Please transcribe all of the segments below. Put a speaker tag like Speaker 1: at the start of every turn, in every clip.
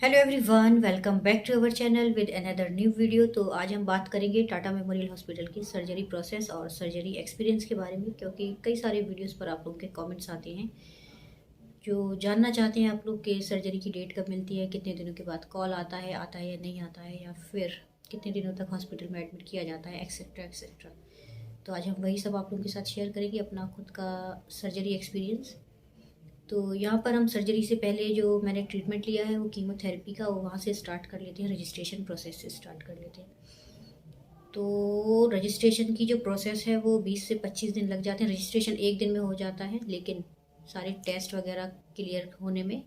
Speaker 1: Hello everyone, welcome back to our channel with another new video. तो आज हम बात करेंगे टाटा मेमोरियल हॉस्पिटल की सर्जरी प्रोसेस और सर्जरी एक्सपीरियंस के बारे में, क्योंकि कई सारे वीडियोस पर आप लोगों के कमेंट्स आते हैं जो जानना चाहते हैं आप लोग कि सर्जरी की डेट कब मिलती है, कितने दिनों के बाद कॉल आता है या नहीं आता है, या फिर कितने दिनों तक हॉस्पिटल में एडमिट किया जाता है, एक्सेट्रा एक्सेट्रा। तो आज हम वही सब आप लोगों के साथ शेयर करेंगे, अपना खुद का सर्जरी एक्सपीरियंस। तो यहाँ पर हम सर्जरी से पहले जो मैंने ट्रीटमेंट लिया है वो कीमोथेरेपी का, वो वहाँ से स्टार्ट कर लेते हैं, रजिस्ट्रेशन प्रोसेस से स्टार्ट कर लेते हैं। तो रजिस्ट्रेशन की जो प्रोसेस है वो 20 से 25 दिन लग जाते हैं। रजिस्ट्रेशन एक दिन में हो जाता है, लेकिन सारे टेस्ट वगैरह क्लियर होने में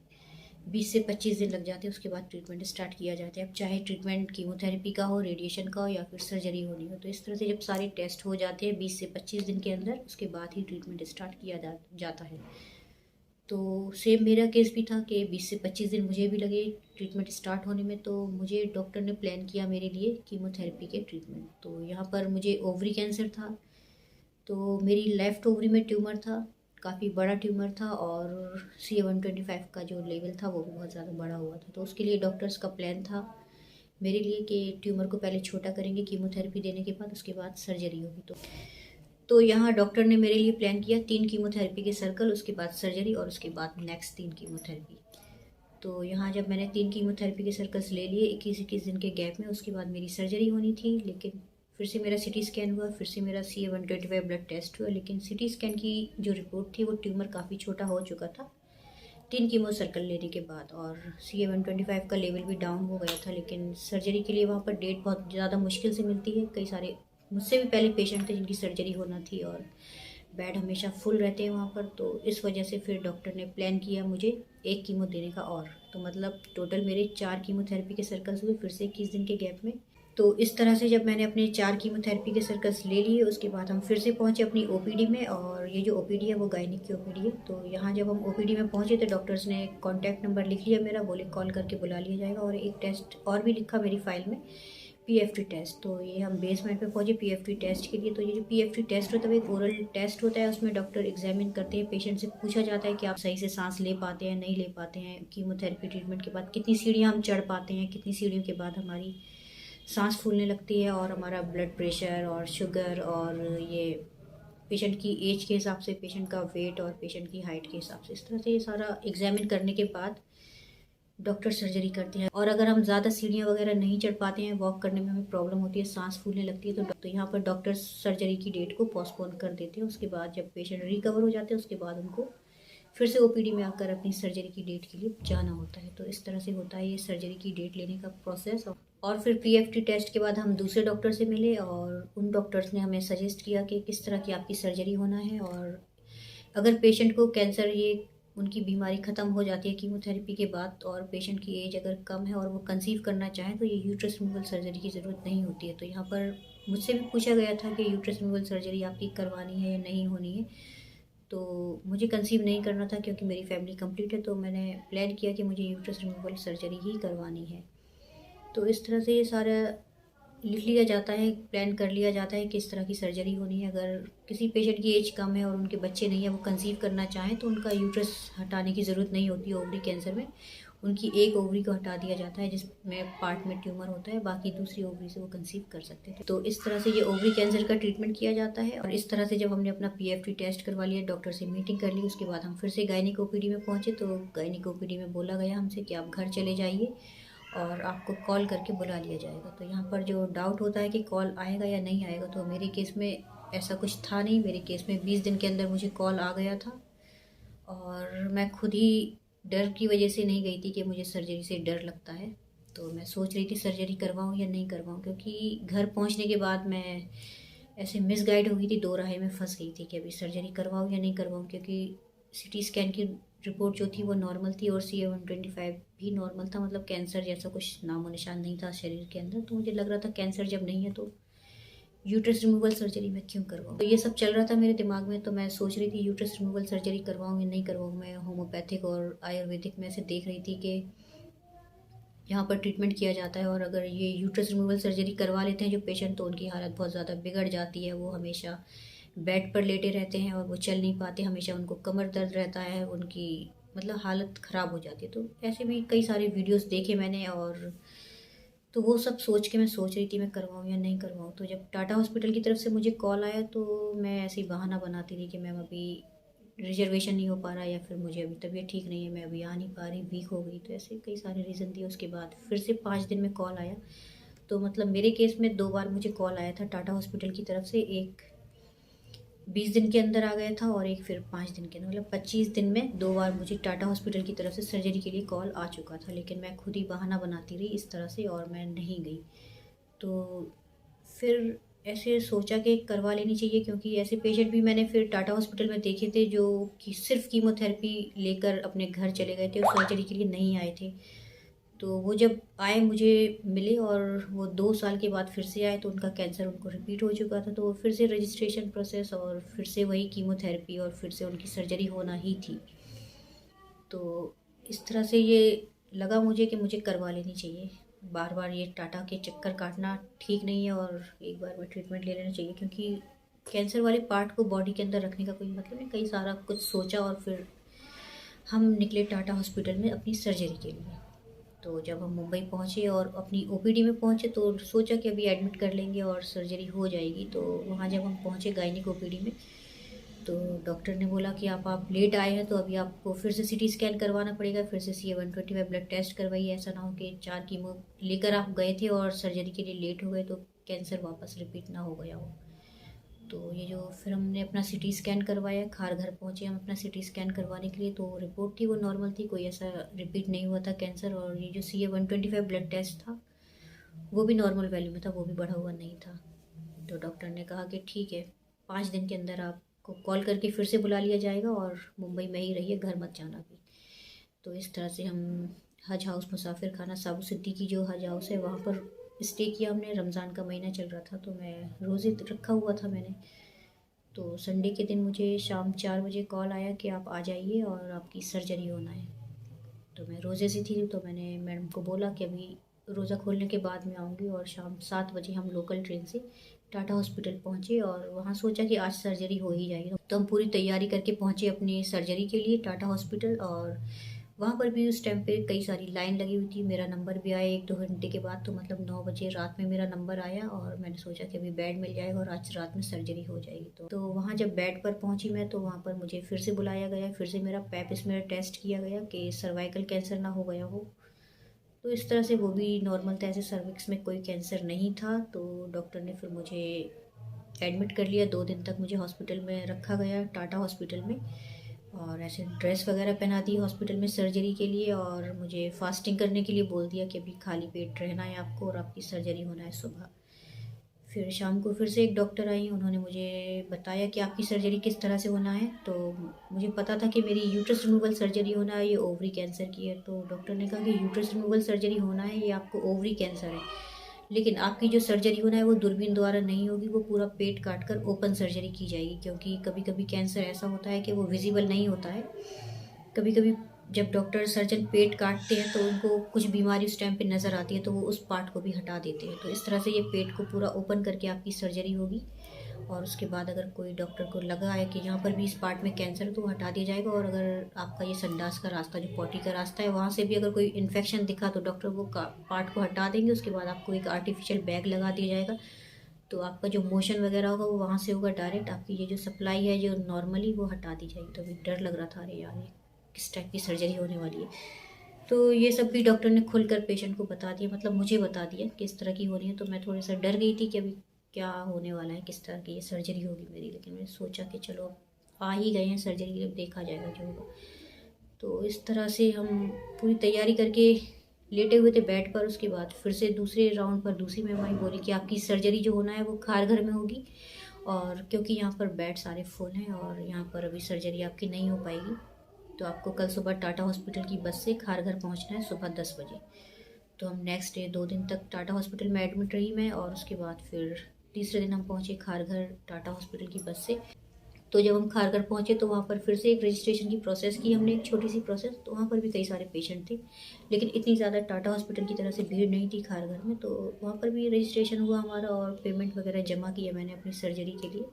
Speaker 1: 20 से 25 दिन लग जाते हैं। उसके बाद ट्रीटमेंट स्टार्ट किया जाता है। अब चाहे ट्रीटमेंट कीमोथेरेपी का हो, रेडिएशन का हो, या फिर सर्जरी होनी हो, तो इस तरह से जब सारे टेस्ट हो जाते हैं 20 से 25 दिन के अंदर, उसके बाद ही ट्रीटमेंट स्टार्ट किया जाता है। तो सेम मेरा केस भी था कि 20 से 25 दिन मुझे भी लगे ट्रीटमेंट स्टार्ट होने में। तो मुझे डॉक्टर ने प्लान किया मेरे लिए कीमोथेरेपी के ट्रीटमेंट। तो यहाँ पर मुझे ओवरी कैंसर था। तो मेरी लेफ़्ट ओवरी में ट्यूमर था, काफ़ी बड़ा ट्यूमर था, और CA-125 का जो लेवल था वो भी बहुत ज़्यादा बड़ा हुआ था। तो उसके लिए डॉक्टर्स का प्लान था मेरे लिए कि ट्यूमर को पहले छोटा करेंगे कीमोथेरेपी देने के बाद, उसके बाद सर्जरी होगी। तो यहाँ डॉक्टर ने मेरे लिए प्लान किया 3 कीमोथेरेपी के सर्कल, उसके बाद सर्जरी, और उसके बाद नेक्स्ट 3 कीमोथेरेपी। तो यहाँ जब मैंने 3 कीमोथेरेपी के सर्कल्स ले लिए 21-21 दिन के गैप में, उसके बाद मेरी सर्जरी होनी थी। लेकिन फिर से मेरा सिटी स्कैन हुआ, फिर से मेरा CA-125 ब्लड टेस्ट हुआ, लेकिन सिटी स्कैन की जो रिपोर्ट थी वो ट्यूमर काफ़ी छोटा हो चुका था 3 कीमो सर्कल लेने के बाद, और CA-125 का लेवल भी डाउन हो गया था। लेकिन सर्जरी के लिए वहाँ पर डेट बहुत ज़्यादा मुश्किल से मिलती है। कई सारे मुझसे भी पहले पेशेंट थे जिनकी सर्जरी होना थी, और बेड हमेशा फुल रहते हैं वहाँ पर। तो इस वजह से फिर डॉक्टर ने प्लान किया मुझे एक कीमो देने का, और तो मतलब टोटल मेरे 4 कीमोथेरेपी के सर्कल्स हुए फिर से 21 दिन के गैप में। तो इस तरह से जब मैंने अपने 4 कीमोथेरेपी के सर्कल्स ले लिए, उसके बाद हम फिर से पहुँचे अपनी ओपीडी में। और ये जो ओपीडी है वो गायनिक की ओपीडी है। तो यहाँ जब हम ओपीडी में पहुँचे तो डॉक्टर्स ने कॉन्टैक्ट नंबर लिख लिया मेरा, बोले कॉल करके बुला लिया जाएगा। और एक टेस्ट और भी लिखा मेरी फाइल में, PFT टेस्ट। तो ये हम बेसमेंट पे पहुँचे PFT टेस्ट के लिए। तो ये जो PFT टेस्ट होता है वो एक ओरल टेस्ट होता है। उसमें डॉक्टर एग्जामिन करते हैं, पेशेंट से पूछा जाता है कि आप सही से सांस ले पाते हैं, नहीं ले पाते हैं, कीमोथेरेपी ट्रीटमेंट के बाद कितनी सीढ़ियाँ हम चढ़ पाते हैं, कितनी सीढ़ियों के बाद हमारी सांस फूलने लगती है, और हमारा ब्लड प्रेशर और शुगर, और ये पेशेंट की एज के हिसाब से, पेशेंट का वेट और पेशेंट की हाइट के हिसाब से, इस तरह से ये सारा एग्जामिन करने के बाद डॉक्टर सर्जरी करते हैं। और अगर हम ज़्यादा सीढ़ियाँ वगैरह नहीं चढ़ पाते हैं, वॉक करने में हमें प्रॉब्लम होती है, सांस फूलने लगती है, तो यहाँ पर डॉक्टर सर्जरी की डेट को पोस्टपोन कर देते हैं। उसके बाद जब पेशेंट रिकवर हो जाते हैं, उसके बाद उनको फिर से ओपीडी में आकर अपनी सर्जरी की डेट के लिए जाना होता है। तो इस तरह से होता है ये सर्जरी की डेट लेने का प्रोसेस। और फिर PFT टेस्ट के बाद हम दूसरे डॉक्टर से मिले, और उन डॉक्टर्स ने हमें सजेस्ट किया कि किस तरह की आपकी सर्जरी होना है। और अगर पेशेंट को कैंसर, ये उनकी बीमारी ख़त्म हो जाती है कीमोथेरेपी के बाद, और पेशेंट की एज अगर कम है और वो कंसीव करना चाहें, तो ये यूट्रस रिमूवल सर्जरी की ज़रूरत नहीं होती है। तो यहाँ पर मुझसे भी पूछा गया था कि यूट्रस रिमूवल सर्जरी आपकी करवानी है या नहीं होनी है। तो मुझे कंसीव नहीं करना था क्योंकि मेरी फैमिली कंप्लीट है। तो मैंने प्लान किया कि मुझे यूट्रस रिमूवल सर्जरी ही करवानी है। तो इस तरह से ये सारा लिख लिया जाता है, प्लान कर लिया जाता है किस तरह की सर्जरी होनी है। अगर किसी पेशेंट की एज कम है और उनके बच्चे नहीं है, वो कंसीव करना चाहें, तो उनका यूट्रस हटाने की ज़रूरत नहीं होती है। ओवरी कैंसर में उनकी एक ओवरी को हटा दिया जाता है जिसमें पार्ट में ट्यूमर होता है, बाकी दूसरी ओवरी से वो कंसीव कर सकते हैं। तो इस तरह से ये ओवरी कैंसर का ट्रीटमेंट किया जाता है। और इस तरह से जब हमने अपना PFT टेस्ट करवा लिया, डॉक्टर से मीटिंग कर ली, उसके बाद हम फिर से गायनिक OPD में पहुँचे। तो गायनिक OPD में बोला गया हमसे कि आप घर चले जाइए और आपको कॉल करके बुला लिया जाएगा। तो यहाँ पर जो डाउट होता है कि कॉल आएगा या नहीं आएगा, तो मेरे केस में ऐसा कुछ था नहीं। मेरे केस में 20 दिन के अंदर मुझे कॉल आ गया था, और मैं खुद ही डर की वजह से नहीं गई थी कि मुझे सर्जरी से डर लगता है। तो मैं सोच रही थी सर्जरी करवाऊँ या नहीं करवाऊँ, क्योंकि घर पहुँचने के बाद मैं ऐसे मिसगाइड हो गई थी, दो राहें में फंस गई थी कि अभी सर्जरी करवाऊँ या नहीं करवाऊँ। क्योंकि सिटी स्कैन की रिपोर्ट जो थी वो नॉर्मल थी, और CA-125 भी नॉर्मल था, मतलब कैंसर जैसा कुछ नामो निशान नहीं था शरीर के अंदर। तो मुझे लग रहा था कैंसर जब नहीं है तो यूट्रस रिमूवल सर्जरी मैं क्यों करवाऊँ। तो ये सब चल रहा था मेरे दिमाग में। तो मैं सोच रही थी यूट्रस रिमूवल सर्जरी करवाऊँ या नहीं करवाऊँ। मैं होम्योपैथिक और आयुर्वेदिक में से देख रही थी कि यहाँ पर ट्रीटमेंट किया जाता है, और अगर ये यूट्रस रिमूवल सर्जरी करवा लेते हैं जो पेशेंट, तो उनकी हालत बहुत ज़्यादा बिगड़ जाती है। वो हमेशा बेड पर लेटे रहते हैं और वो चल नहीं पाते, हमेशा उनको कमर दर्द रहता है, उनकी मतलब हालत ख़राब हो जाती है। तो ऐसे भी कई सारे वीडियोस देखे मैंने, और तो वो सब सोच के मैं सोच रही थी मैं करवाऊँ या नहीं करवाऊँ। तो जब टाटा हॉस्पिटल की तरफ से मुझे कॉल आया तो मैं ऐसे ही बहाना बनाती रही कि मैम अभी रिजर्वेशन नहीं हो पा रहा, या फिर मुझे अभी तबीयत ठीक नहीं है, मैं अभी आ नहीं पा रही, वीक हो गई। तो ऐसे कई सारे रीज़न दिए। उसके बाद फिर से 5 दिन में कॉल आया। तो मतलब मेरे केस में 2 बार मुझे कॉल आया था टाटा हॉस्पिटल की तरफ से, एक 20 दिन के अंदर आ गया था और एक फिर 5 दिन के अंदर, मतलब 25 दिन में 2 बार मुझे टाटा हॉस्पिटल की तरफ से सर्जरी के लिए कॉल आ चुका था। लेकिन मैं खुद ही बहाना बनाती रही इस तरह से और मैं नहीं गई। तो फिर ऐसे सोचा कि करवा लेनी चाहिए, क्योंकि ऐसे पेशेंट भी मैंने फिर टाटा हॉस्पिटल में देखे थे जो कि सिर्फ कीमोथेरेपी लेकर अपने घर चले गए थे और सर्जरी के लिए नहीं आए थे। तो वो जब आए मुझे मिले और वो 2 साल के बाद फिर से आए, तो उनका कैंसर उनको रिपीट हो चुका था। तो फिर से रजिस्ट्रेशन प्रोसेस और फिर से वही कीमोथेरेपी और फिर से उनकी सर्जरी होना ही थी। तो इस तरह से ये लगा मुझे कि मुझे करवा लेनी चाहिए। बार बार ये टाटा के चक्कर काटना ठीक नहीं है और एक बार में ट्रीटमेंट ले लेना चाहिए, क्योंकि कैंसर वाले पार्ट को बॉडी के अंदर रखने का कोई मतलब नहीं। कई सारा कुछ सोचा और फिर हम निकले टाटा हॉस्पिटल में अपनी सर्जरी के लिए। तो जब हम मुंबई पहुँचे और अपनी ओपीडी में पहुँचे तो सोचा कि अभी एडमिट कर लेंगे और सर्जरी हो जाएगी। तो वहाँ जब हम पहुँचे गायनिक ओपीडी में, तो डॉक्टर ने बोला कि आप लेट आए हैं तो अभी आपको फिर से सीटी स्कैन करवाना पड़ेगा, फिर से CA-125 ब्लड टेस्ट करवाइए। ऐसा ना हो कि 4 कीमो लेकर आप गए थे और सर्जरी के लिए लेट हो गए तो कैंसर वापस रिपीट ना हो गया हो। तो ये जो फिर हमने अपना सीटी स्कैन करवाया, खार घर पहुँचे हम अपना सीटी स्कैन करवाने के लिए। तो रिपोर्ट थी वो नॉर्मल थी, कोई ऐसा रिपीट नहीं हुआ था कैंसर। और ये जो CA-125 ब्लड टेस्ट था वो भी नॉर्मल वैल्यू में था, वो भी बढ़ा हुआ नहीं था। तो डॉक्टर ने कहा कि ठीक है, 5 दिन के अंदर आपको कॉल करके फिर से बुला लिया जाएगा और मुंबई में ही रहिए, घर मत जाना भी। तो इस तरह से हम हज हाउस मुसाफिर खाना साबू सिद्दीकी जो हज हाउस है वहाँ पर स्टे किया हमने। रमज़ान का महीना चल रहा था तो मैं रोज़े रखा हुआ था मैंने। तो संडे के दिन मुझे शाम 4 बजे कॉल आया कि आप आ जाइए और आपकी सर्जरी होना है। तो मैं रोज़े से थी तो मैंने मैडम को बोला कि अभी रोज़ा खोलने के बाद मैं आऊँगी। और शाम 7 बजे हम लोकल ट्रेन से टाटा हॉस्पिटल पहुँचे और वहाँ सोचा कि आज सर्जरी हो ही जाएगी। तो हम पूरी तैयारी करके पहुँचे अपनी सर्जरी के लिए टाटा हॉस्पिटल। और वहाँ पर भी उस टाइम पे कई सारी लाइन लगी हुई थी। मेरा नंबर भी आया 1-2 घंटे के बाद, तो मतलब 9 बजे रात में मेरा नंबर आया और मैंने सोचा कि अभी बेड मिल जाएगा और आज रात में सर्जरी हो जाएगी। तो वहाँ जब बेड पर पहुँची मैं, तो वहाँ पर मुझे फिर से बुलाया गया, फिर से मेरा पैप स्मेयर टेस्ट किया गया कि सर्वाइकल कैंसर ना हो गया हो। तो इस तरह से वो भी नॉर्मल था, ऐसे सर्विक्स में कोई कैंसर नहीं था। तो डॉक्टर ने फिर मुझे एडमिट कर लिया। 2 दिन तक मुझे हॉस्पिटल में रखा गया टाटा हॉस्पिटल में, और ऐसे ड्रेस वगैरह पहना दी हॉस्पिटल में सर्जरी के लिए। और मुझे फास्टिंग करने के लिए बोल दिया कि अभी खाली पेट रहना है आपको और आपकी सर्जरी होना है सुबह। फिर शाम को फिर से एक डॉक्टर आई, उन्होंने मुझे बताया कि आपकी सर्जरी किस तरह से होना है। तो मुझे पता था कि मेरी यूट्रस रिमूवल सर्जरी होना है, ये ओवरी कैंसर की है। तो डॉक्टर ने कहा कि यूट्रस रिमूवल सर्जरी होना है, ये आपको ओवरी कैंसर है, लेकिन आपकी जो सर्जरी होना है वो दूरबीन द्वारा नहीं होगी, वो पूरा पेट काट कर ओपन सर्जरी की जाएगी। क्योंकि कभी कभी कैंसर ऐसा होता है कि वो विजिबल नहीं होता है। कभी कभी जब डॉक्टर सर्जन पेट काटते हैं तो उनको कुछ बीमारी उस टाइम पे नज़र आती है, तो वो उस पार्ट को भी हटा देते हैं। तो इस तरह से ये पेट को पूरा ओपन करके आपकी सर्जरी होगी। और उसके बाद अगर कोई डॉक्टर को लगा है कि यहाँ पर भी इस पार्ट में कैंसर है तो वो हटा दिया जाएगा। और अगर आपका ये संडास का रास्ता जो पॉटी का रास्ता है वहाँ से भी अगर कोई इन्फेक्शन दिखा तो डॉक्टर वो पार्ट को हटा देंगे। उसके बाद आपको एक आर्टिफिशियल बैग लगा दिया जाएगा, तो आपका जो मोशन वगैरह होगा वो वहाँ से होगा डायरेक्ट। आपकी ये जो सप्लाई है जो नॉर्मली वो हटा दी जाएगी। तो अभी डर लग रहा था, अरे यार ये किस टाइप की सर्जरी होने वाली है। तो ये सब भी डॉक्टर ने खुलकर पेशेंट को बता दिया, मतलब मुझे बता दिया किस तरह की हो रही है। तो मैं थोड़ा सा डर गई थी कि अभी क्या होने वाला है, किस तरह की ये सर्जरी होगी मेरी। लेकिन मैंने सोचा कि चलो आ ही गए हैं सर्जरी के लिए, देखा जाएगा जो होगा। तो इस तरह से हम पूरी तैयारी करके लेटे हुए थे बेड पर। उसके बाद फिर से दूसरे राउंड पर दूसरी मेहमान बोली कि आपकी सर्जरी जो होना है वो खार घर में होगी, और क्योंकि यहाँ पर बेड सारे फुल हैं और यहाँ पर अभी सर्जरी आपकी नहीं हो पाएगी, तो आपको कल सुबह टाटा हॉस्पिटल की बस से खार घर पहुँचना है सुबह 10 बजे। तो हम नेक्स्ट डे 2 दिन तक टाटा हॉस्पिटल में एडमिट रही मैं। और उसके बाद फिर तीसरे दिन हम पहुँचे खार घर टाटा हॉस्पिटल की बस से। तो जब हम खारघर पहुँचे तो वहाँ पर फिर से एक रजिस्ट्रेशन की प्रोसेस की हमने, एक छोटी सी प्रोसेस। तो वहाँ पर भी कई सारे पेशेंट थे, लेकिन इतनी ज़्यादा टाटा हॉस्पिटल की तरह से भीड़ नहीं थी खारघर में। तो वहाँ पर भी रजिस्ट्रेशन हुआ हमारा और पेमेंट वगैरह जमा किया मैंने अपनी सर्जरी के लिए।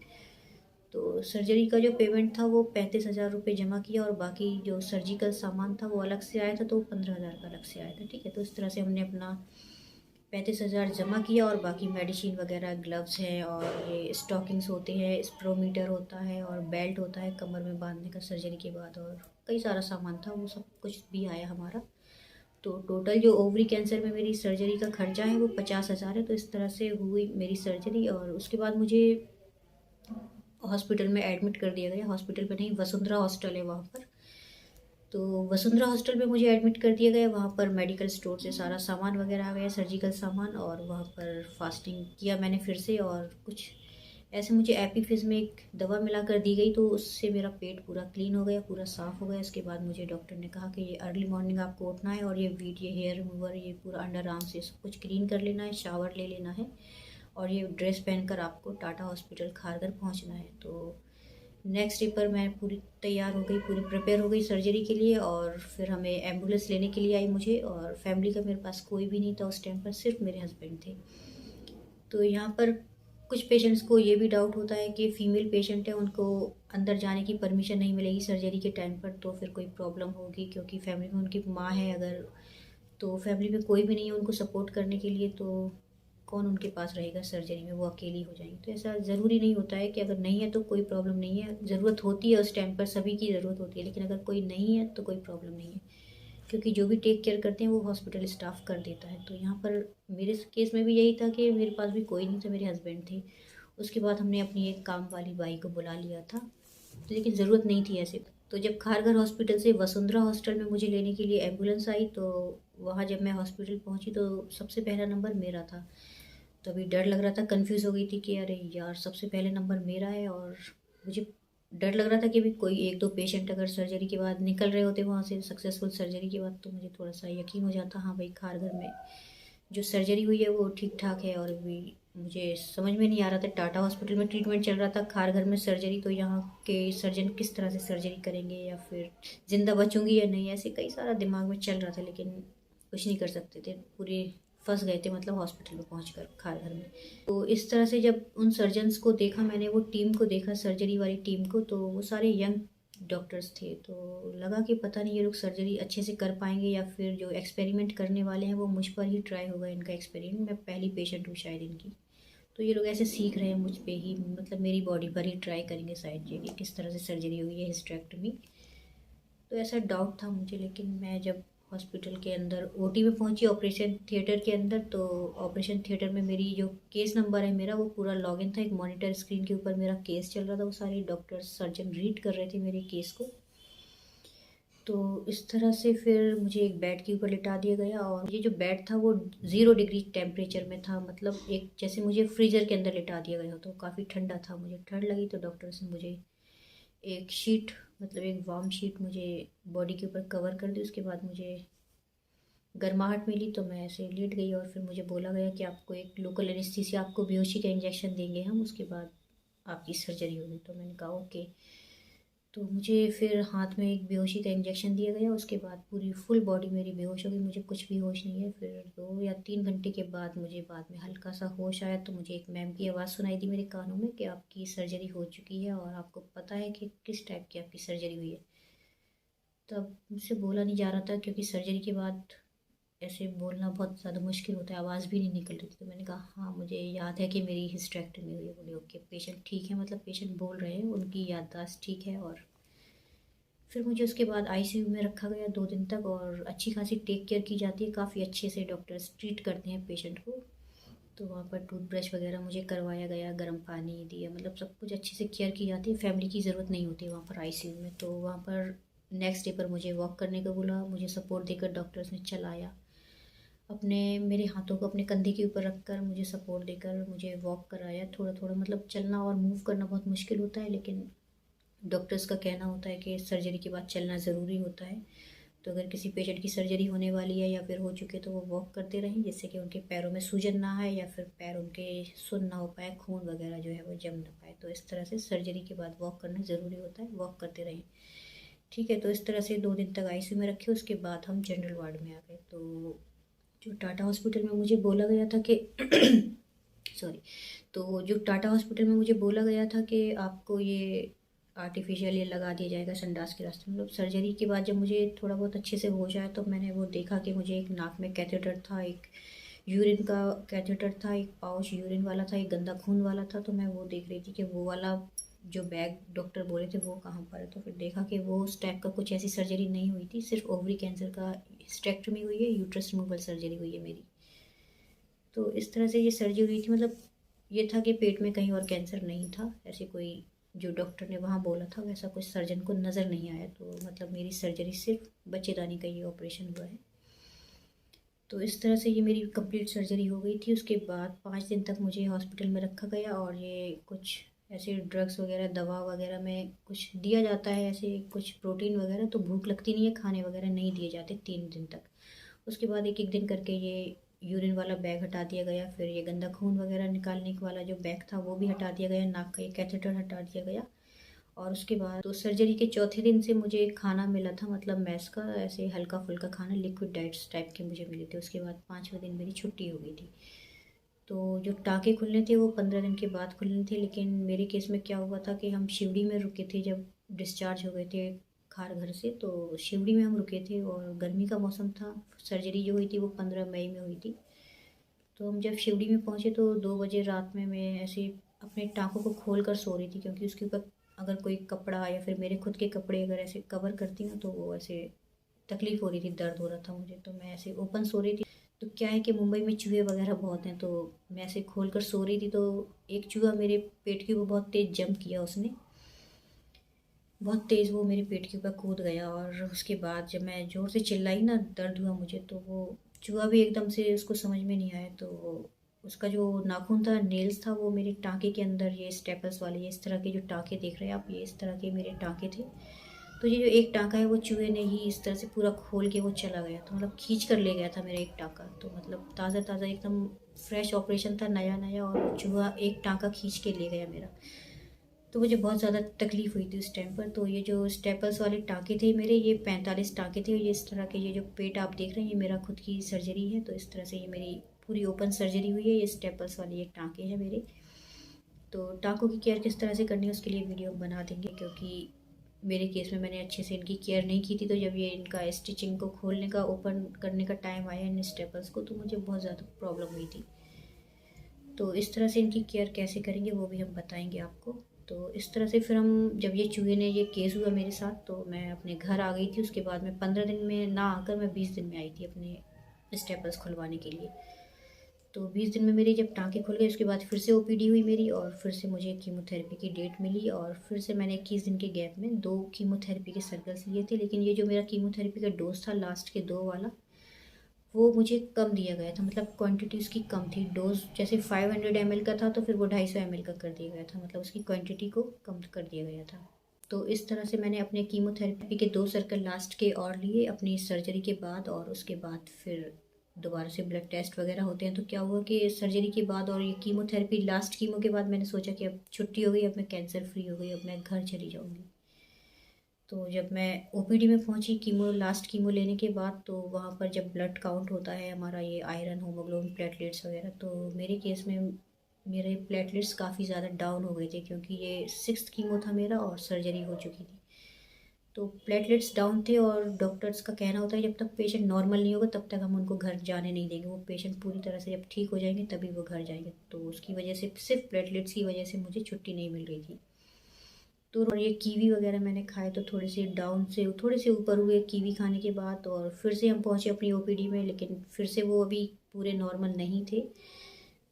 Speaker 1: तो सर्जरी का जो पेमेंट था वो 35,000 रुपये जमा किया, और बाकी जो सर्जिकल सामान था वो अलग से आया था, तो 15,000 का अलग से आया था। ठीक है, तो इस तरह से हमने अपना 35,000 जमा किया, और बाकी मेडिसिन वगैरह, ग्लव्स हैं, और ये स्टॉकिंग्स होते हैं, स्प्रोमीटर होता है, और बेल्ट होता है कमर में बांधने का सर्जरी के बाद, और कई सारा सामान था, वो सब कुछ भी आया हमारा। तो टोटल जो ओवरी कैंसर में मेरी सर्जरी का खर्चा है वो 50,000 है। तो इस तरह से हुई मेरी सर्जरी, और उसके बाद मुझे हॉस्पिटल में एडमिट कर दिया गया। हॉस्पिटल पे नहीं, वसुंधरा हॉस्टल है वहाँ पर। तो वसुंधरा हॉस्टल में मुझे एडमिट कर दिया गया। वहाँ पर मेडिकल स्टोर से सारा सामान वगैरह आ गया, सर्जिकल सामान, और वहाँ पर फास्टिंग किया मैंने फिर से, और कुछ ऐसे मुझे एपीफिज में एक दवा मिला कर दी गई, तो उससे मेरा पेट पूरा क्लीन हो गया, पूरा साफ़ हो गया। इसके बाद मुझे डॉक्टर ने कहा कि ये अर्ली मॉर्निंग आपको उठना है, और ये वीट, ये हेयर रिमूवर, ये पूरा अंडर आर्म से सब कुछ क्लीन कर लेना है, शावर ले लेना है, और ये ड्रेस पहनकर आपको टाटा हॉस्पिटल खारघर पहुँचना है। तो नेक्स्ट डे पर मैं पूरी तैयार हो गई, पूरी प्रिपेयर हो गई सर्जरी के लिए, और फिर हमें एम्बुलेंस लेने के लिए आई मुझे, और फैमिली का मेरे पास कोई भी नहीं था उस टाइम पर, सिर्फ मेरे हस्बैंड थे। तो यहाँ पर कुछ पेशेंट्स को ये भी डाउट होता है कि फ़ीमेल पेशेंट है, उनको अंदर जाने की परमिशन नहीं मिलेगी सर्जरी के टाइम पर, तो फिर कोई प्रॉब्लम होगी, क्योंकि फैमिली में उनकी माँ है अगर, तो फैमिली में कोई भी नहीं है उनको सपोर्ट करने के लिए, तो कौन उनके पास रहेगा सर्जरी में, वो अकेली हो जाएंगी। तो ऐसा ज़रूरी नहीं होता है कि अगर नहीं है तो कोई प्रॉब्लम नहीं है, ज़रूरत होती है उस टाइम पर, सभी की ज़रूरत होती है, लेकिन अगर कोई नहीं है तो कोई प्रॉब्लम नहीं है, क्योंकि जो भी टेक केयर करते हैं वो हॉस्पिटल स्टाफ कर देता है। तो यहाँ पर मेरे केस में भी यही था कि मेरे पास भी कोई नहीं था, मेरे हस्बैंड थे। उसके बाद हमने अपनी एक काम वाली बाई को बुला लिया था, तो लेकिन ज़रूरत नहीं थी ऐसे। तो जब खारघर हॉस्पिटल से वसुंधरा हॉस्टल में मुझे लेने के लिए एम्बुलेंस आई, तो वहाँ जब मैं हॉस्पिटल पहुँची तो सबसे पहला नंबर मेरा था। तो अभी डर लग रहा था, कंफ्यूज हो गई थी कि अरे यार सबसे पहले नंबर मेरा है, और मुझे डर लग रहा था कि अभी कोई एक दो पेशेंट अगर सर्जरी के बाद निकल रहे होते वहाँ से सक्सेसफुल सर्जरी के बाद, तो मुझे थोड़ा सा यकीन हो जाता, हाँ भाई खारघर में जो सर्जरी हुई है वो ठीक ठाक है। और अभी मुझे समझ में नहीं आ रहा था, टाटा हॉस्पिटल में ट्रीटमेंट चल रहा था, खारघर में सर्जरी, तो यहाँ के सर्जन किस तरह से सर्जरी करेंगे, या फिर ज़िंदा बचूंगी या नहीं, ऐसे कई सारा दिमाग में चल रहा था, लेकिन कुछ नहीं कर सकते थे, पूरे फंस गए थे मतलब हॉस्पिटल में पहुंचकर खारघर में। तो इस तरह से जब उन सर्जन्स को देखा मैंने, वो टीम को देखा, सर्जरी वाली टीम को, तो वो सारे यंग डॉक्टर्स थे, तो लगा कि पता नहीं ये लोग सर्जरी अच्छे से कर पाएंगे, या फिर जो एक्सपेरिमेंट करने वाले हैं वो मुझ पर ही ट्राई होगा इनका एक्सपेरिमेंट, मैं पहली पेशेंट हूँ शायद इनकी, तो ये लोग ऐसे सीख रहे हैं मुझ पे ही, मतलब मेरी बॉडी पर ही ट्राई करेंगे शायद ये कि किस तरह से सर्जरी हुई है, हिस्टेरेक्टमी। तो ऐसा डाउट था मुझे, लेकिन मैं जब हॉस्पिटल के अंदर ओटी में पहुंची, ऑपरेशन थिएटर के अंदर, तो ऑपरेशन थिएटर में मेरी जो केस नंबर है मेरा वो पूरा लॉगिन था, एक मॉनिटर स्क्रीन के ऊपर मेरा केस चल रहा था, वो सारे डॉक्टर सर्जन रीड कर रहे थे मेरे केस को। तो इस तरह से फिर मुझे एक बेड के ऊपर लिटा दिया गया, और ये जो बेड था वो 0 डिग्री टेम्परेचर में था, मतलब एक जैसे मुझे फ्रीज़र के अंदर लिटा दिया गया हो, तो काफ़ी ठंडा था, मुझे ठंड लगी, तो डॉक्टर्स ने मुझे एक शीट, मतलब एक वार्म शीट मुझे बॉडी के ऊपर कवर कर दी। उसके बाद मुझे गर्माहट मिली, तो मैं ऐसे लेट गई, और फिर मुझे बोला गया कि आपको एक लोकल एनेस्थीसिया, आपको बेहोशी का इंजेक्शन देंगे हम, उसके बाद आपकी सर्जरी होगी। तो मैंने कहा ओके। तो मुझे फिर हाथ में एक बेहोशी का इंजेक्शन दिया गया, उसके बाद पूरी फुल बॉडी मेरी बेहोश हो गई, मुझे कुछ भी होश नहीं है। फिर 2 या 3 घंटे के बाद मुझे बाद में हल्का सा होश आया, तो मुझे एक मैम की आवाज़ सुनाई दी मेरे कानों में कि आपकी सर्जरी हो चुकी है, और आपको पता है कि किस टाइप की आपकी सर्जरी हुई है। तब मुझसे बोला नहीं जा रहा था, क्योंकि सर्जरी के बाद ऐसे बोलना बहुत ज़्यादा मुश्किल होता है, आवाज़ भी नहीं निकल रही थी। तो मैंने कहा हाँ मुझे याद है कि मेरी हिस्टेरेक्टमी हुई है। बोले ओके, पेशेंट ठीक है, मतलब पेशेंट बोल रहे हैं, उनकी याददाश्त ठीक है। और फिर मुझे उसके बाद आईसीयू में रखा गया 2 दिन तक, और अच्छी खासी टेक केयर की जाती है, काफ़ी अच्छे से डॉक्टर्स ट्रीट करते हैं पेशेंट को। तो वहाँ पर टूथब्रश वगैरह मुझे करवाया गया, गर्म पानी दिया, मतलब सब कुछ अच्छे से केयर की जाती है, फैमिली की ज़रूरत नहीं होती वहाँ पर आईसीयू में। तो वहाँ पर नेक्स्ट डे पर मुझे वॉक करने को बोला, मुझे सपोर्ट देकर डॉक्टर्स ने चलाया, अपने मेरे हाथों को अपने कंधे के ऊपर रखकर मुझे सपोर्ट देकर मुझे वॉक कराया थोड़ा थोड़ा, मतलब चलना और मूव करना बहुत मुश्किल होता है, लेकिन डॉक्टर्स का कहना होता है कि सर्जरी के बाद चलना ज़रूरी होता है। तो अगर किसी पेशेंट की सर्जरी होने वाली है या फिर हो चुके, तो वो वॉक करते रहें, जिससे कि उनके पैरों में सूजन ना आए, या फिर पैर उनके सुन्न ना हो पाए, खून वगैरह जो है वो जम ना पाए। तो इस तरह से सर्जरी के बाद वॉक करना ज़रूरी होता है, वॉक करते रहें। ठीक है, तो इस तरह से 2 दिन तक आईसीयू में रखे, उसके बाद हम जनरल वार्ड में आ गए। तो जो टाटा हॉस्पिटल में मुझे बोला गया था कि सॉरी। तो जो टाटा हॉस्पिटल में मुझे बोला गया था कि आपको ये आर्टिफिशियल ये लगा दिया जाएगा संडास के रास्ते में, मतलब सर्जरी के बाद जब मुझे थोड़ा बहुत अच्छे से होश आया तो मैंने वो देखा कि मुझे एक नाक में कैथेटर था, एक यूरिन का कैथेटर था, एक पाउच यूरिन वाला था, एक गंदा खून वाला था। तो मैं वो देख रही थी कि वो वाला जो बैग डॉक्टर बोले थे वो कहाँ पर है। तो फिर देखा कि वो उस टाइप का कुछ ऐसी सर्जरी नहीं हुई थी, सिर्फ ओवरी कैंसर का हिस्टेक्टमी हुई है, यूट्रस रिमूवल सर्जरी हुई है मेरी। तो इस तरह से ये सर्जरी हुई थी, मतलब ये था कि पेट में कहीं और कैंसर नहीं था, ऐसे कोई जो डॉक्टर ने वहाँ बोला था वैसा कुछ सर्जन को नज़र नहीं आया। तो मतलब मेरी सर्जरी सिर्फ बच्चेदानी का ये ऑपरेशन हुआ है। तो इस तरह से ये मेरी कंप्लीट सर्जरी हो गई थी। उसके बाद 5 दिन तक मुझे हॉस्पिटल में रखा गया और ये कुछ ऐसे ड्रग्स वगैरह दवा वगैरह में कुछ दिया जाता है, ऐसे कुछ प्रोटीन वगैरह, तो भूख लगती नहीं है, खाने वगैरह नहीं दिए जाते 3 दिन तक। उसके बाद एक एक दिन करके ये यूरिन वाला बैग हटा दिया गया, फिर ये गंदा खून वगैरह निकालने वाला जो बैग था वो भी हटा दिया गया, नाक का ये कैथेटर हटा दिया गया। और उसके बाद तो सर्जरी के चौथे दिन से मुझे खाना मिला था, मतलब मैस का ऐसे हल्का फुल्का खाना, लिक्विड डाइट्स टाइप के मुझे मिले थे। उसके बाद 5वें दिन मेरी छुट्टी हो गई थी। तो जो टाँके खुलने थे वो 15 दिन के बाद खुलने थे, लेकिन मेरे केस में क्या हुआ था कि हम शिवड़ी में रुके थे जब डिस्चार्ज हो गए थे खार घर से। तो शिवड़ी में हम रुके थे और गर्मी का मौसम था। सर्जरी जो हुई थी वो 15 मई में हुई थी। तो हम जब शिवड़ी में पहुँचे तो 2 बजे रात में मैं ऐसे अपने टाँकों को खोल कर सो रही थी, क्योंकि उसके ऊपर अगर कोई कपड़ा या फिर मेरे खुद के कपड़े अगर ऐसे कवर करती ना तो वो ऐसे तकलीफ़ हो रही थी, दर्द हो रहा था मुझे। तो मैं ऐसे ओपन सो रही थी। तो क्या है कि मुंबई में चूहे वगैरह बहुत हैं, तो मैं ऐसे खोल कर सो रही थी। तो एक चूहा मेरे पेट के ऊपर बहुत तेज़ जंप किया उसने, बहुत तेज़ वो मेरे पेट के ऊपर कूद गया। और उसके बाद जब मैं ज़ोर से चिल्लाई ना, दर्द हुआ मुझे, तो वो चूहा भी एकदम से उसको समझ में नहीं आया। तो उसका जो नाखून था, नेल्स था, वो मेरे टाँके के अंदर, ये स्टेपल्स वाले, ये इस तरह के जो टाँके देख रहे हैं आप, ये इस तरह के मेरे टाँके थे। तो ये जो एक टाँका है वो चूहे ने ही इस तरह से पूरा खोल के वो चला गया, तो मतलब खींच कर ले गया था मेरा एक टाँका। तो मतलब ताज़ा ताज़ा एकदम फ्रेश ऑपरेशन था, नया नया, और चूहा एक टाँका खींच के ले गया मेरा। तो मुझे बहुत ज़्यादा तकलीफ़ हुई थी उस टाइम पर। तो ये जो स्टेपल्स वाले टाँके थे मेरे, ये 45 टाँके थे। ये इस तरह के, ये जो पेट आप देख रहे हैं, ये मेरा खुद की सर्जरी है। तो इस तरह से ये मेरी पूरी ओपन सर्जरी हुई है। ये स्टेपल्स वाले ये टाँके हैं मेरे। तो टाँकों की केयर किस तरह से करनी है उसके लिए वीडियो बना देंगे, क्योंकि मेरे केस में मैंने अच्छे से इनकी केयर नहीं की थी। तो जब ये इनका स्टिचिंग को खोलने का, ओपन करने का टाइम आया इन स्टेपल्स को, तो मुझे बहुत ज़्यादा प्रॉब्लम हुई थी। तो इस तरह से इनकी केयर कैसे करेंगे वो भी हम बताएंगे आपको। तो इस तरह से फिर हम, जब ये चूहे ने ये केस हुआ मेरे साथ, तो मैं अपने घर आ गई थी। उसके बाद मैं 15 दिन में ना आकर मैं 20 दिन में आई थी अपने स्टेपल्स खुलवाने के लिए। तो 20 दिन में मेरे जब टाँके खुल गए, उसके बाद फिर से ओपीडी हुई मेरी, और फिर से मुझे कीमोथेरेपी की डेट मिली, और फिर से मैंने 21 दिन के गैप में 2 कीमोथेरेपी के सर्कल्स लिए थे। लेकिन ये जो मेरा कीमोथेरेपी का डोज था लास्ट के 2 वाला, वो मुझे कम दिया गया था, मतलब क्वांटिटी उसकी कम थी। डोज जैसे 500 ml का था, तो फिर वो 250 ml का कर दिया गया था, मतलब उसकी क्वांटिटी को कम कर दिया गया था। तो इस तरह से मैंने अपने कीमोथेरेपी के 2 सर्कल लास्ट के और लिए अपनी सर्जरी के बाद। और उसके बाद फिर दोबारा से ब्लड टेस्ट वगैरह होते हैं। तो क्या हुआ कि सर्जरी के बाद और ये कीमोथेरेपी, लास्ट कीमो के बाद, मैंने सोचा कि अब छुट्टी हो गई, अब मैं कैंसर फ्री हो गई, अब मैं घर चली जाऊँगी। तो जब मैं ओपीडी में पहुंची कीमो, लास्ट कीमो लेने के बाद, तो वहाँ पर जब ब्लड काउंट होता है हमारा, ये आयरन, होमोग्लोबिन, प्लेटलेट्स वगैरह, तो मेरे केस में मेरे प्लेटलेट्स काफ़ी ज़्यादा डाउन हो गए थे, क्योंकि ये 6th कीमो था मेरा और सर्जरी हो चुकी थी। तो प्लेटलेट्स डाउन थे, और डॉक्टर्स का कहना होता है जब तक पेशेंट नॉर्मल नहीं होगा तब तक हम उनको घर जाने नहीं देंगे, वो पेशेंट पूरी तरह से जब ठीक हो जाएंगे तभी वो घर जाएंगे। तो उसकी वजह से, सिर्फ प्लेटलेट्स की वजह से मुझे छुट्टी नहीं मिल रही थी। तो और ये कीवी वगैरह मैंने खाए, तो थोड़े से डाउन से थोड़े से ऊपर हुए कीवी खाने के बाद। और फिर से हम पहुँचे अपनी ओपीडी में, लेकिन फिर से वो अभी पूरे नॉर्मल नहीं थे।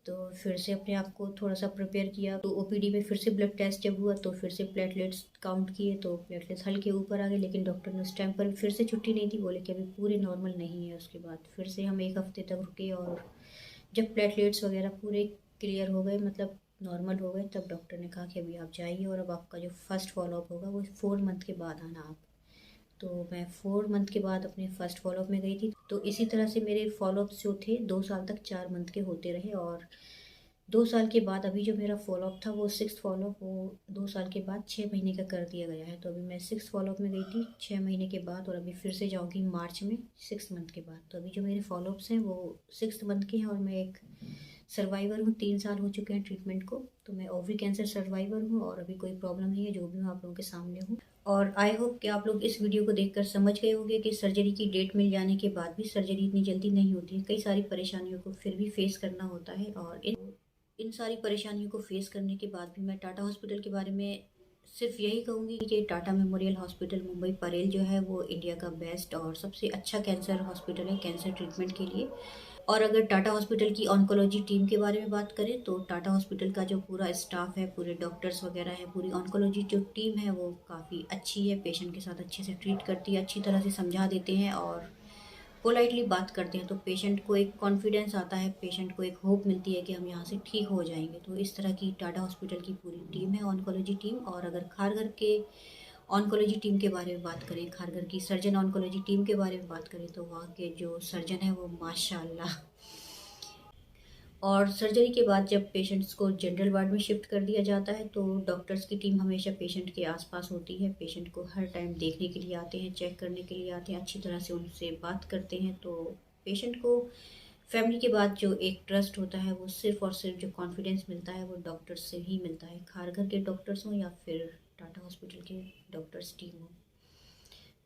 Speaker 1: तो फिर से अपने आप को थोड़ा सा प्रिपेयर किया। तो ओपीडी में फिर से ब्लड टेस्ट जब हुआ, तो फिर से प्लेटलेट्स काउंट किए, तो प्लेटलेट्स हल्के ऊपर आ गए। लेकिन डॉक्टर ने उस टाइम पर फिर से छुट्टी नहीं दी, बोले कि अभी पूरे नॉर्मल नहीं है। उसके बाद फिर से हम 1 हफ्ते तक रुके, और जब प्लेटलेट्स वगैरह पूरे क्लियर हो गए, मतलब नॉर्मल हो गए, तब डॉक्टर ने कहा कि अभी आप जाइए, और अब आपका जो फर्स्ट फॉलोअप होगा वो 4 मंथ के बाद आना आप। तो मैं 4 मंथ के बाद अपने फर्स्ट फॉलोअप में गई थी। तो इसी तरह से मेरे फॉलोअप्स जो थे 2 साल तक 4 मंथ के होते रहे। और 2 साल के बाद अभी जो मेरा फॉलोअप था वो 6th फॉलोअप, वो 2 साल के बाद 6 महीने का कर दिया गया है। तो अभी मैं 6th फॉलोअप में गई थी 6 महीने के बाद, और अभी फिर से जाऊँगी मार्च में 6 मंथ के बाद। तो अभी जो मेरे फॉलोअप्स हैं वो 6 मंथ के हैं, और मैं एक सर्वाइवर हूँ, 3 साल हो चुके हैं ट्रीटमेंट को। तो मैं ओवरी कैंसर सर्वाइवर हूँ और अभी कोई प्रॉब्लम नहीं है, जो भी मैं आप लोगों के सामने हूँ। और आई होप कि आप लोग इस वीडियो को देखकर समझ गए होंगे कि सर्जरी की डेट मिल जाने के बाद भी सर्जरी इतनी जल्दी नहीं होती है। कई सारी परेशानियों को फिर भी फेस करना होता है, और इन सारी परेशानियों को फेस करने के बाद भी मैं टाटा हॉस्पिटल के बारे में सिर्फ यही कहूँगी कि टाटा मेमोरियल हॉस्पिटल मुंबई परेल जो है वो इंडिया का बेस्ट और सबसे अच्छा कैंसर हॉस्पिटल है कैंसर ट्रीटमेंट के लिए। और अगर टाटा हॉस्पिटल की ऑन्कोलॉजी टीम के बारे में बात करें तो टाटा हॉस्पिटल का जो पूरा स्टाफ है, पूरे डॉक्टर्स वगैरह है, पूरी ऑन्कोलॉजी जो टीम है वो काफ़ी अच्छी है। पेशेंट के साथ अच्छे से ट्रीट करती है, अच्छी तरह से समझा देते हैं और पोलाइटली बात करते हैं। तो पेशेंट को एक कॉन्फिडेंस आता है, पेशेंट को एक होप मिलती है कि हम यहाँ से ठीक हो जाएंगे। तो इस तरह की टाटा हॉस्पिटल की पूरी टीम है, ऑन्कोलॉजी टीम। और अगर खारघर के ऑन्कोलॉजी टीम के बारे में बात करें, खारघर की सर्जन ऑन्कोलॉजी टीम के बारे में बात करें, तो वहाँ के जो सर्जन है वो माशाल्लाह। और सर्जरी के बाद जब पेशेंट्स को जनरल वार्ड में शिफ्ट कर दिया जाता है तो डॉक्टर्स की टीम हमेशा पेशेंट के आसपास होती है। पेशेंट को हर टाइम देखने के लिए आते हैं, चेक करने के लिए आते हैं, अच्छी तरह से उनसे बात करते हैं। तो पेशेंट को फैमिली के बाद जो एक ट्रस्ट होता है, वो सिर्फ और सिर्फ जो कॉन्फिडेंस मिलता है वो डॉक्टर्स से ही मिलता है। खारघर के डॉक्टर्स हों या फिर टाटा हॉस्पिटल के डॉक्टर्स टीम हो।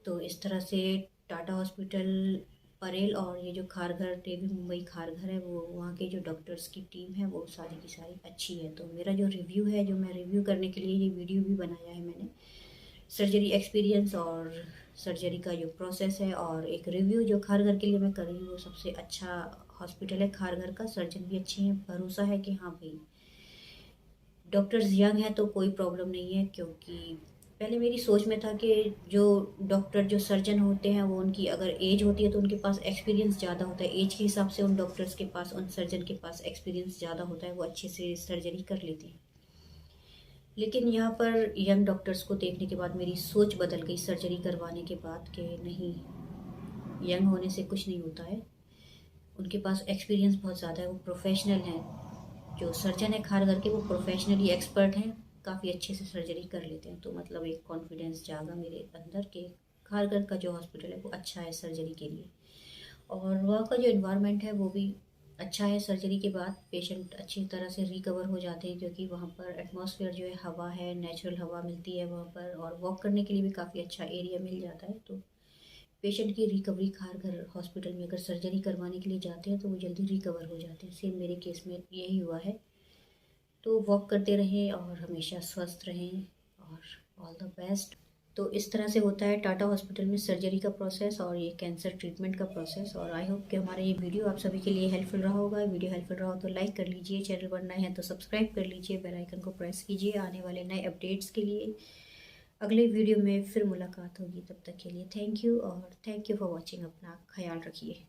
Speaker 1: तो इस तरह से टाटा हॉस्पिटल परेल और ये जो खारघर टेवी मुंबई खारघर है, वो वहाँ के जो डॉक्टर्स की टीम है वो सारी की सारी अच्छी है। तो मेरा जो रिव्यू है, जो मैं रिव्यू करने के लिए ये वीडियो भी बनाया है मैंने, सर्जरी एक्सपीरियंस और सर्जरी का जो प्रोसेस है, और एक रिव्यू जो खारघर के लिए मैं कर रही हूँ। वो सबसे अच्छा हॉस्पिटल है खारघर का, सर्जन भी अच्छे हैं, भरोसा है कि हाँ भाई डॉक्टर्स यंग हैं तो कोई प्रॉब्लम नहीं है। क्योंकि पहले मेरी सोच में था कि जो डॉक्टर जो सर्जन होते हैं वो उनकी अगर एज होती है तो उनके पास एक्सपीरियंस ज़्यादा होता है, एज के हिसाब से उन डॉक्टर्स के पास, उन सर्जन के पास एक्सपीरियंस ज़्यादा होता है, वो अच्छे से सर्जरी कर लेते हैं। लेकिन यहाँ पर यंग डॉक्टर्स को देखने के बाद मेरी सोच बदल गई सर्जरी करवाने के बाद कि नहीं, यंग होने से कुछ नहीं होता है। उनके पास एक्सपीरियंस बहुत ज़्यादा है, वो प्रोफेशनल हैं। जो सर्जन है खारघर के वो प्रोफेशनली एक्सपर्ट हैं, काफ़ी अच्छे से सर्जरी कर लेते हैं। तो मतलब एक कॉन्फिडेंस जागा मेरे अंदर के खारघर का जो हॉस्पिटल है वो अच्छा है सर्जरी के लिए। और वहाँ का जो इन्वायरमेंट है वो भी अच्छा है। सर्जरी के बाद पेशेंट अच्छी तरह से रिकवर हो जाते हैं, क्योंकि वहाँ पर एटमॉस्फेयर जो है, हवा है, नेचुरल हवा मिलती है वहाँ पर, और वॉक करने के लिए भी काफ़ी अच्छा एरिया मिल जाता है। तो पेशेंट की रिकवरी खारघर हॉस्पिटल में अगर सर्जरी करवाने के लिए जाते हैं तो वो जल्दी रिकवर हो जाते हैं। सेम मेरे केस में यही हुआ है। तो वॉक करते रहें और हमेशा स्वस्थ रहें, और ऑल द बेस्ट। तो इस तरह से होता है टाटा हॉस्पिटल में सर्जरी का प्रोसेस और ये कैंसर ट्रीटमेंट का प्रोसेस। और आई होप कि हमारा ये वीडियो आप सभी के लिए हेल्पफुल रहा होगा। वीडियो हेल्पफुल रहा हो तो लाइक कर लीजिए, चैनल पर नए हैं तो सब्सक्राइब कर लीजिए, बेल आइकन को प्रेस कीजिए आने वाले नए अपडेट्स के लिए। अगले वीडियो में फिर मुलाकात होगी, तब तक के लिए थैंक यू, और थैंक यू फॉर वॉचिंग। अपना ख्याल रखिए।